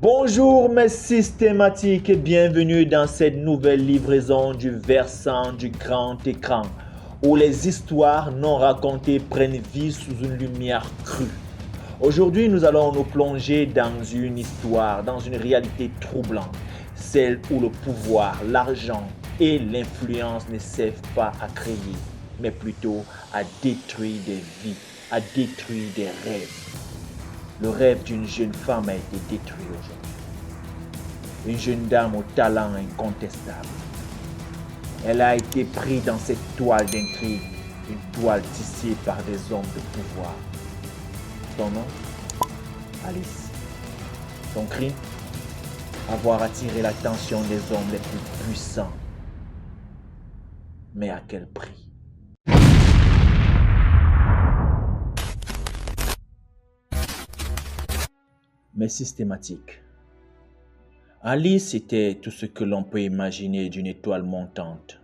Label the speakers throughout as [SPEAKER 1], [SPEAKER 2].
[SPEAKER 1] Bonjour mes systématiques et bienvenue dans cette nouvelle livraison du versant du grand écran où les histoires non racontées prennent vie sous une lumière crue. Aujourd'hui, nous allons nous plonger dans une histoire, dans une réalité troublante, celle où le pouvoir, l'argent et l'influence ne servent pas à créer, mais plutôt à détruire des vies, à détruire des rêves. Le rêve d'une jeune femme a été détruit aujourd'hui. Une jeune dame au talent incontestable. Elle a été prise dans cette toile d'intrigue, une toile tissée par des hommes de pouvoir. Son nom, Alice. Son crime, avoir attiré l'attention des hommes les plus puissants. Mais à quel prix? Mais systématique. Alice était tout ce que l'on peut imaginer d'une étoile montante.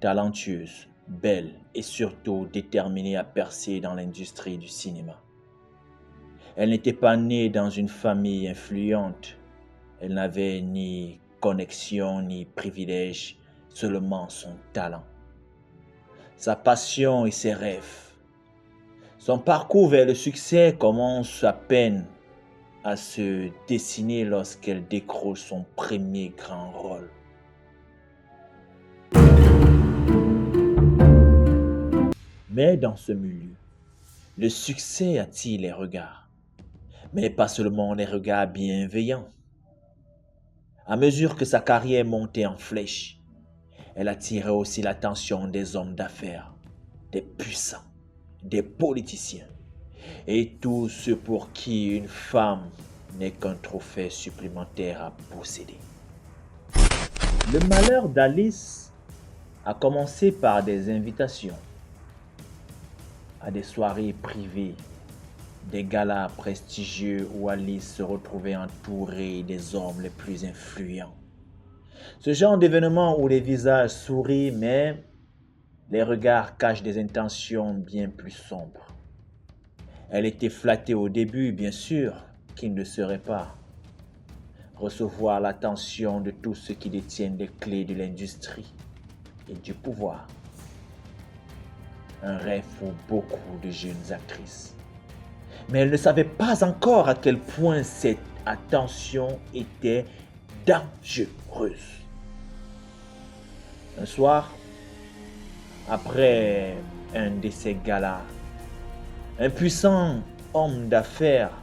[SPEAKER 1] Talentueuse, belle et surtout déterminée à percer dans l'industrie du cinéma. Elle n'était pas née dans une famille influente. Elle n'avait ni connexion ni privilège, seulement son talent. Sa passion et ses rêves. Son parcours vers le succès commence à peine à se dessiner lorsqu'elle décroche son premier grand rôle. Mais dans ce milieu, le succès attire les regards, mais pas seulement les regards bienveillants. À mesure que sa carrière montait en flèche, elle attirait aussi l'attention des hommes d'affaires, des puissants, des politiciens, et tous ceux pour qui une femme n'est qu'un trophée supplémentaire à posséder. Le malheur d'Alice a commencé par des invitations à des soirées privées, des galas prestigieux où Alice se retrouvait entourée des hommes les plus influents. Ce genre d'événement où les visages sourient mais les regards cachent des intentions bien plus sombres. Elle était flattée au début, bien sûr, qui ne le serait pas. Recevoir l'attention de tous ceux qui détiennent les clés de l'industrie et du pouvoir. Un rêve pour beaucoup de jeunes actrices. Mais elle ne savait pas encore à quel point cette attention était dangereuse. Un soir, après un de ces galas, un puissant homme d'affaires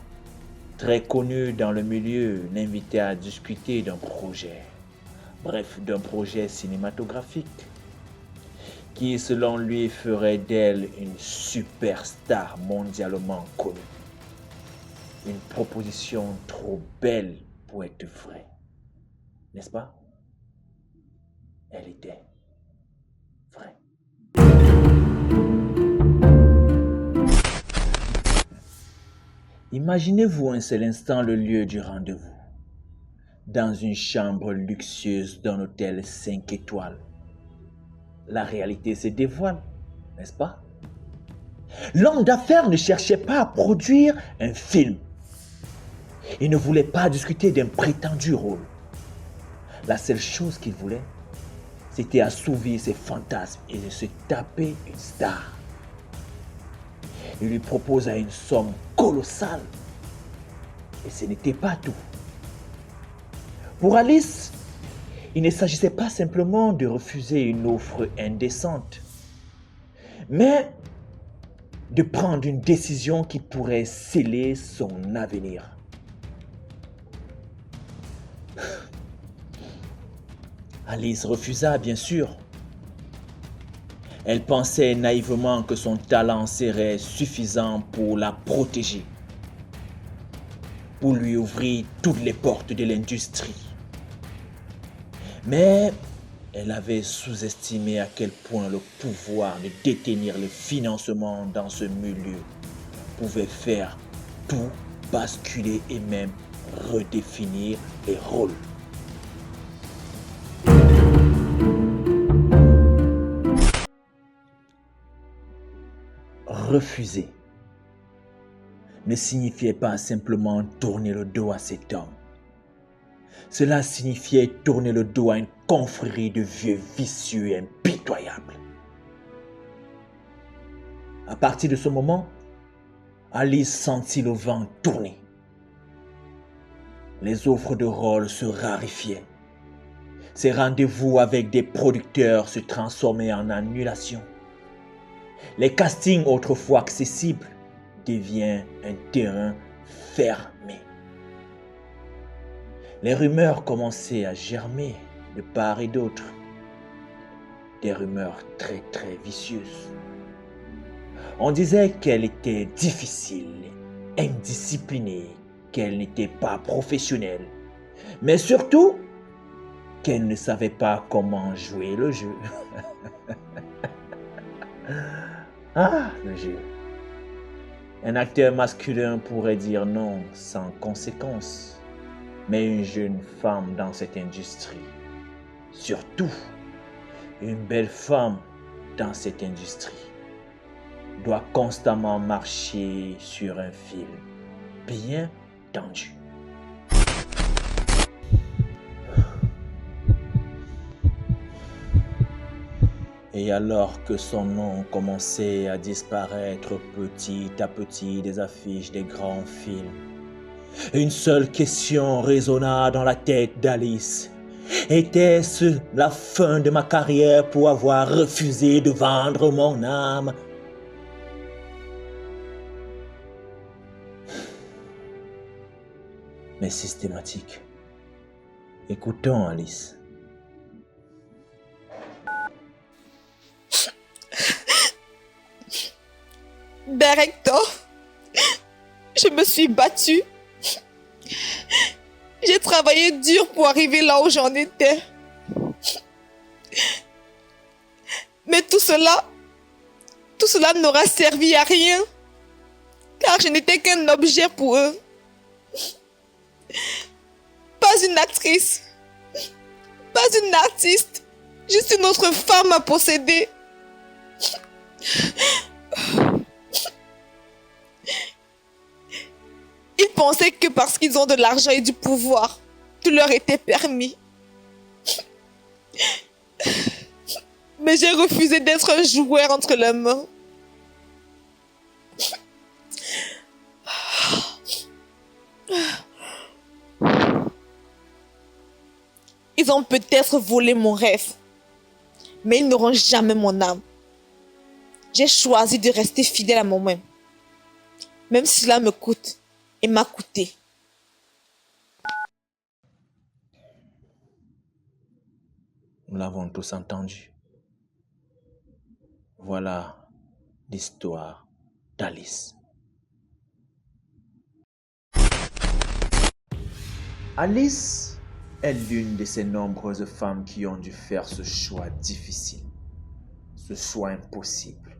[SPEAKER 1] très connu dans le milieu l'invitait à discuter d'un projet, d'un projet cinématographique qui selon lui ferait d'elle une superstar mondialement connue. Une proposition trop belle pour être vraie, n'est-ce pas? Elle était vraie. Imaginez-vous un seul instant le lieu du rendez-vous. Dans une chambre luxueuse d'un hôtel 5 étoiles. La réalité se dévoile, n'est-ce pas? L'homme d'affaires ne cherchait pas à produire un film. Il ne voulait pas discuter d'un prétendu rôle. La seule chose qu'il voulait, c'était assouvir ses fantasmes et de se taper une star. Il lui proposa une somme colossale. Et ce n'était pas tout. Pour Alice, il ne s'agissait pas simplement de refuser une offre indécente, mais de prendre une décision qui pourrait sceller son avenir. Alice refusa, bien sûr. Elle pensait naïvement que son talent serait suffisant pour la protéger, pour lui ouvrir toutes les portes de l'industrie. Mais elle avait sous-estimé à quel point le pouvoir de détenir le financement dans ce milieu pouvait faire tout basculer et même redéfinir les rôles. Refuser ne signifiait pas simplement tourner le dos à cet homme. Cela signifiait tourner le dos à une confrérie de vieux vicieux et impitoyables. À partir de ce moment, Alice sentit le vent tourner. Les offres de rôle se raréfiaient. Ses rendez-vous avec des producteurs se transformaient en annulations. Les castings autrefois accessibles deviennent un terrain fermé. Les rumeurs commençaient à germer de part et d'autre. Des rumeurs très vicieuses. On disait qu'elle était difficile, indisciplinée, qu'elle n'était pas professionnelle, mais surtout qu'elle ne savait pas comment jouer le jeu. Ah, le jeu. Un acteur masculin pourrait dire non sans conséquence, mais une jeune femme dans cette industrie, surtout une belle femme dans cette industrie, doit constamment marcher sur un fil bien tendu. Et alors que son nom commençait à disparaître petit à petit des affiches des grands films, une seule question résonna dans la tête d'Alice. Était-ce la fin de ma carrière pour avoir refusé de vendre mon âme? Mais systématique. Écoutons, Alice.
[SPEAKER 2] Directeur, je me suis battue. J'ai travaillé dur pour arriver là où j'en étais. Mais tout cela n'aura servi à rien, car je n'étais qu'un objet pour eux. Pas une actrice, pas une artiste, juste une autre femme à posséder. Ils pensaient que parce qu'ils ont de l'argent et du pouvoir, tout leur était permis. Mais j'ai refusé d'être un joueur entre leurs mains. Ils ont peut-être volé mon rêve, mais ils n'auront jamais mon âme. J'ai choisi de rester fidèle à moi-même, même si cela me coûte et m'a coûté.
[SPEAKER 1] Nous l'avons tous entendu. Voilà l'histoire d'Alice. Alice est l'une de ces nombreuses femmes qui ont dû faire ce choix difficile, ce choix impossible,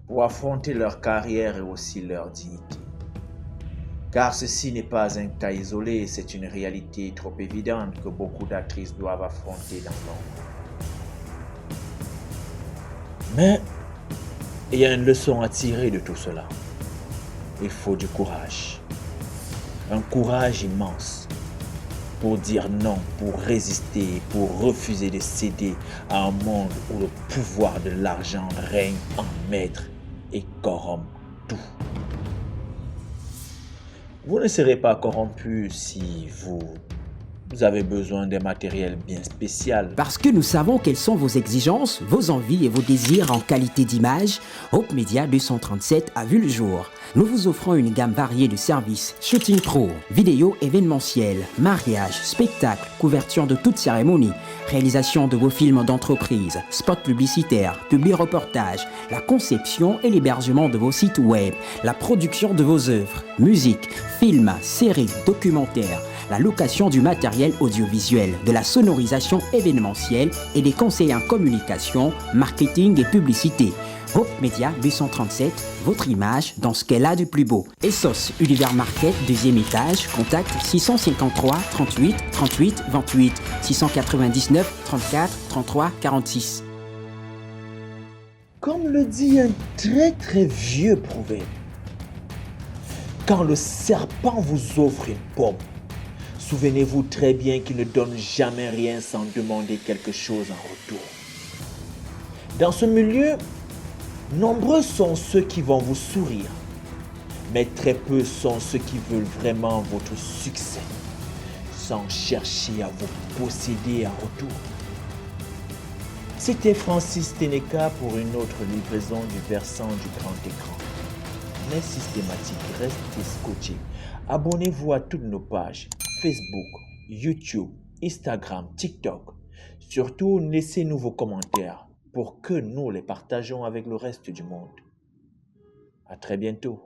[SPEAKER 1] pour affronter leur carrière et aussi leur dignité. Car ceci n'est pas un cas isolé, c'est une réalité trop évidente que beaucoup d'actrices doivent affronter dans l'ombre. Mais il y a une leçon à tirer de tout cela. Il faut du courage. Un courage immense pour dire non, pour résister, pour refuser de céder à un monde où le pouvoir de l'argent règne en maître et corrompt tout. Vous ne serez pas corrompu si vous avez besoin d'un matériel bien spécial.
[SPEAKER 3] Parce que nous savons quelles sont vos exigences, vos envies et vos désirs en qualité d'image, Hope Media 237 a vu le jour. Nous vous offrons une gamme variée de services, shooting pro, vidéo événementiel, mariage, spectacle, couverture de toute cérémonie, réalisation de vos films d'entreprise, spots publicitaires, publi-reportages, la conception et l'hébergement de vos sites web, la production de vos œuvres, musique, films, séries, documentaires, la location du matériel audiovisuel, de la sonorisation événementielle et des conseils en communication, marketing et publicité. Hope Media 237, votre image dans ce qu'elle a de plus beau. Essos Univers Market, deuxième étage, contact 653 38 38 28 699 34 33 46.
[SPEAKER 1] Comme le dit un très vieux proverbe, quand le serpent vous offre une pomme, Souvenez-vous très bien qu'ils ne donnent jamais rien sans demander quelque chose en retour. Dans ce milieu, nombreux sont ceux qui vont vous sourire, mais très peu sont ceux qui veulent vraiment votre succès, sans chercher à vous posséder en retour. C'était Francis Ténéka pour une autre livraison du versant du grand écran. Mais systématique, restez scotchés. Abonnez-vous à toutes nos pages Facebook, YouTube, Instagram, TikTok. Surtout, laissez-nous vos commentaires pour que nous les partageons avec le reste du monde. À très bientôt.